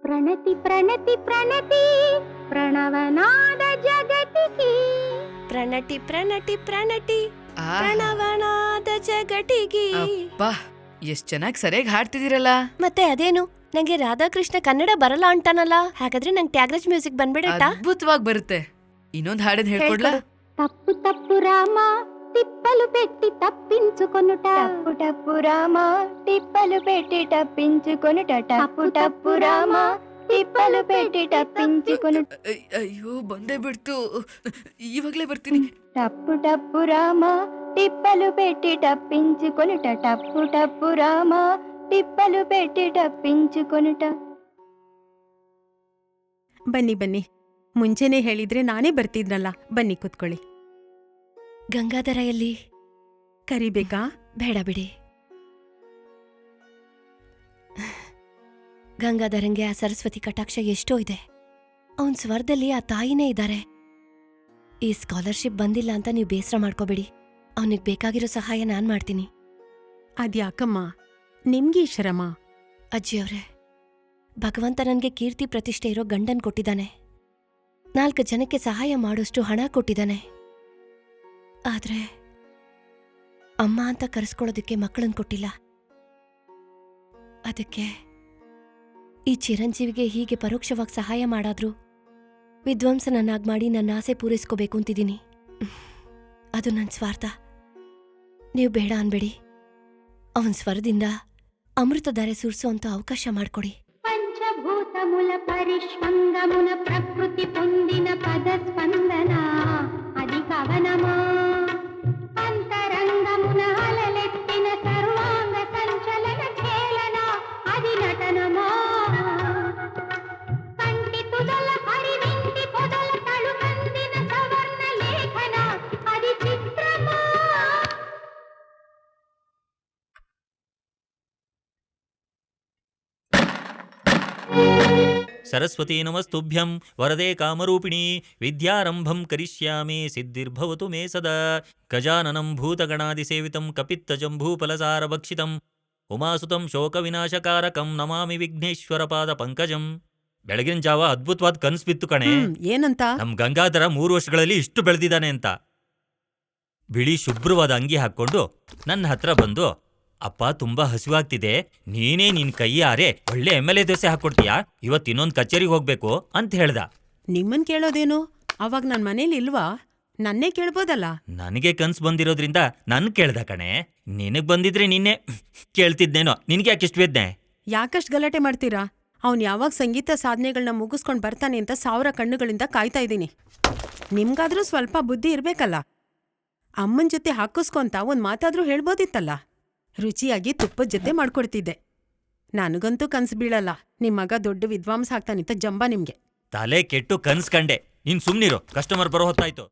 ಪ್ರಣತಿ ಪ್ರಣತಿ ಪ್ರಣತಿ ಪ್ರಣವನಾದ ಜಗತಿಗೆ. ಪ್ರಣಟಿ ಪ್ರಣಟಿ ಪ್ರಣಟಿ ಪ್ರಣವನಾದ ಜಗಟಿಗೆ. ಅಬ್ಬಾ ಎಷ್ಟ್ ಚೆನ್ನಾಗಿ ಸರಿಯಾಗಿ ಹಾಡ್ತಿದ್ದೀರಲ್ಲ. ಮತ್ತೆ ಅದೇನು, ನಂಗೆ ರಾಧಾಕೃಷ್ಣ ಕನ್ನಡ ಬರಲ್ಲ ಅಂತಾನಲ್ಲ, ಹಾಗಾದ್ರೆ ನಂಗೆ ಟ್ಯಾಗ್ರೇಜ್ ಮ್ಯೂಸಿಕ್ ಬಂದ್ಬಿಡತ್ತಾ? ಅದ್ಭುತವಾಗಿ ಬರುತ್ತೆ. ಇನ್ನೊಂದ್ ಹಾಡನ್ ಹೇಳ್ಕೊಡ್ಲಾ? ತಪ್ಪು ತಪ್ಪು ರಾಮ ತಿಪ್ಪಲು పెట్టి తప్పించుకొనుట. టప్పు టప్పు రామ టిప్పలు పెట్టి తప్పించుకొనుట. టప్పు టప్పు రామ ಟಿಪ್ಪಲು ಪೆಟ್ಟಿ ತಪ್ಪಿಂಚಿಕೊನು. ಅಯ್ಯೋ ಬಂದೇ ಬಿಡ್ತು, ಇವಾಗ್ಲೇ ಬರ್ತೀನಿ. ಟಪ್ಪು ಟಪ್ಪು ರಾಮ ಟಿಪ್ಪಲು ಪೆಟ್ಟಿ ತಪ್ಪಿಂಚಿಕೊನುಟ. ಟಪ್ಪು ಟಪ್ಪು ರಾಮ ಟಿಪ್ಪಲು ಪೆಟ್ಟಿ ತಪ್ಪಿಂಚಿಕೊನುಟ. ಬನ್ನಿ ಬನ್ನಿ, ಮುಂಚೆನೆ ಹೇಳಿದ್ರೆ ನಾನೇ ಬರ್ತಿದ್ನಲ್ಲ. ಬನ್ನಿ ಕೂತ್ಕೊಳ್ಳಿ. ಗಂಗಾಧರ ಎಲ್ಲಿ? ಕರಿಬೇಕಾ? ಬೇಡ ಬಿಡಿ. ಗಂಗಾಧರಂಗೆ ಆ ಸರಸ್ವತಿ ಕಟಾಕ್ಷ ಎಷ್ಟೋ ಇದೆ. ಅವನ್ ಸ್ವರದಲ್ಲಿ ಆ ತಾಯಿನೇ ಇದ್ದಾರೆ. ಈ ಸ್ಕಾಲರ್ಶಿಪ್ ಬಂದಿಲ್ಲ ಅಂತ ನೀವು ಬೇಸರ ಮಾಡ್ಕೋಬೇಡಿ. ಅವನಿಗೆ ಬೇಕಾಗಿರೋ ಸಹಾಯ ನಾನ್ ಮಾಡ್ತೀನಿ. ಅದ್ಯಾಕಮ್ಮ ನಿಮ್ಗೆ ಈ ಶ್ರಮ? ಅಜ್ಜಿಯವ್ರೆ, ಭಗವಂತ ನನ್ಗೆ ಕೀರ್ತಿ ಪ್ರತಿಷ್ಠೆ ಇರೋ ಗಂಡನ್ ಕೊಟ್ಟಿದ್ದಾನೆ. 4 ಜನಕ್ಕೆ ಸಹಾಯ ಮಾಡೋಷ್ಟು ಹಣ ಕೊಟ್ಟಿದ್ದಾನೆ. ಆದ್ರೆ ಅಮ್ಮ ಅಂತ ಕರೆಸ್ಕೊಳ್ಳೋದಕ್ಕೆ ಮಕ್ಕಳನ್ನ ಕೊಟ್ಟಿಲ್ಲ. ಅದಕ್ಕೆ ಈ ಚಿರಂಜೀವಿಗೆ ಹೀಗೆ ಪರೋಕ್ಷವಾಗಿ ಸಹಾಯ ಮಾಡಾದ್ರೂ ವಿದ್ವಾಂಸನನ್ನಾಗಿ ಮಾಡಿ ನನ್ನ ಆಸೆ ಪೂರೈಸ್ಕೋಬೇಕು ಅಂತಿದ್ದೀನಿ. ಅದು ನನ್ನ ಸ್ವಾರ್ಥ. ನೀವು ಬೇಡ ಅನ್ಬೇಡಿ. ಅವನ ಸ್ವರದಿಂದ ಅಮೃತಧಾರೆ ಸುರಿಸೋ ಅಂತ ಅವಕಾಶ ಮಾಡಿಕೊಡಿ. పంచభూత ముల పరిష్వంగమున ప్రకృతి పొందిన పద స్పందన అది కవనమా. అంతరంగమున అలలెత్తిన సర్వాంగ సంచలన ఖేళన అది నటనమా. కంటి తుదల హరివింటి పొదల తళుకందిన సవర్ణ లేఖన అది చిత్రమా. ಸರಸ್ವತೀ ನಮಸ್ತುಭ್ಯಂ ವರದೆ ಕಾಮರೂಪಿಣಿ ವಿದ್ಯಾರಂಭಂ ಕರಿಷ್ಯಾಮಿ ಸಿದ್ಧಿರ್ಭವತು ಮೇ ಸದಾ. ಗಜಾನನಂ ಭೂತಗಣಾದಿಸೇವಿತಂ ಕಪಿತ್ತಜಂಭೂಫಲಸಾರಭಕ್ಷಿತಂ ಉಮಾಸುತಂ ಶೋಕವಿನಾಶಕಾರಕಂ ನಮಾಮಿ ವಿಘ್ನೇಶ್ವರ ಪಾದ ಪಂಕಜಂ. ಬೆಳಗಿನ ಜಾವ ಅದ್ಭುತವಾದ ಕನ್ಸು ಬಿತ್ತು ಕಣೆ. ಏನಂತ? ನಮ್ ಗಂಗಾಧರ 3 ವರ್ಷಗಳಲ್ಲಿ ಇಷ್ಟು ಬೆಳೆದಿದ್ದಾನೆ ಅಂತ. ಬಿಳಿ ಶುಭ್ರವಾದ ಅಂಗಿ ಹಾಕ್ಕೊಂಡು ನನ್ನ ಹತ್ರ ಬಂದು, ಅಪ್ಪ ತುಂಬಾ ಹಸಿವಾಗ್ತಿದೆ, ನೀನೇ ನಿನ್ ಕೈಯಾರೆ ಒಳ್ಳೆ MLA ದೋಸೆ ಹಾಕೊಡ್ತೀಯಾ, ಇವತ್ತು ಇನ್ನೊಂದು ಕಚೇರಿಗೆ ಹೋಗ್ಬೇಕು ಅಂತ ಹೇಳ್ದ. ನಿಮ್ಮನ್ ಕೇಳೋದೇನು? ಅವಾಗ ನನ್ ಮನೇಲಿ ಇಲ್ವಾ? ನನ್ನೇ ಕೇಳ್ಬೋದಲ್ಲ. ನನಗೆ ಕನ್ಸು ಬಂದಿರೋದ್ರಿಂದ ನನ್ ಕೇಳ್ದ ಕಣೆ. ನಿನಗ್ ಬಂದಿದ್ರೆ ನಿನ್ನೆ ಕೇಳ್ತಿದ್ದೇನೋ. ನಿನ್ಗೆ ಯಾಕಿಷ್ಟು ವೇದ್ನೆ? ಯಾಕಷ್ಟು ಗಲಾಟೆ ಮಾಡ್ತೀರಾ? ಅವ್ನ್ ಯಾವಾಗ ಸಂಗೀತ ಸಾಧನೆಗಳನ್ನ ಮುಗಿಸ್ಕೊಂಡ್ ಬರ್ತಾನೆ ಅಂತ 1000 ಕಣ್ಣುಗಳಿಂದ ಕಾಯ್ತಾ ಇದ್ದೀನಿ. ನಿಮ್ಗಾದ್ರೂ ಸ್ವಲ್ಪ ಬುದ್ಧಿ ಇರ್ಬೇಕಲ್ಲ. ಅಮ್ಮನ್ ಜೊತೆ ಹಾಕಿಸ್ಕೊಂತ ಒಂದ್ ಮಾತಾದ್ರೂ ಹೇಳ್ಬೋದಿತ್ತಲ್ಲ. ರುಚಿಯಾಗಿ ತುಪ್ಪದ ಜೊತೆ ಮಾಡ್ಕೊಡ್ತಿದ್ದೆ. ನನಗಂತೂ ಕನ್ಸು ಬೀಳಲ್ಲ. ನಿಮ್ ಮಗ ದೊಡ್ಡ ವಿದ್ವಾಂಸ ಆಗ್ತಾನಿಂತ ಜಂಬ ನಿಮ್ಗೆ. ತಲೆ ಕೆಟ್ಟು ಕನ್ಸ್ ಕಂಡೆ. ನೀನ್ ಸುಮ್ನಿರು, ಕಸ್ಟಮರ್ ಬರೋ ಹೊತ್ತಾಯ್ತು.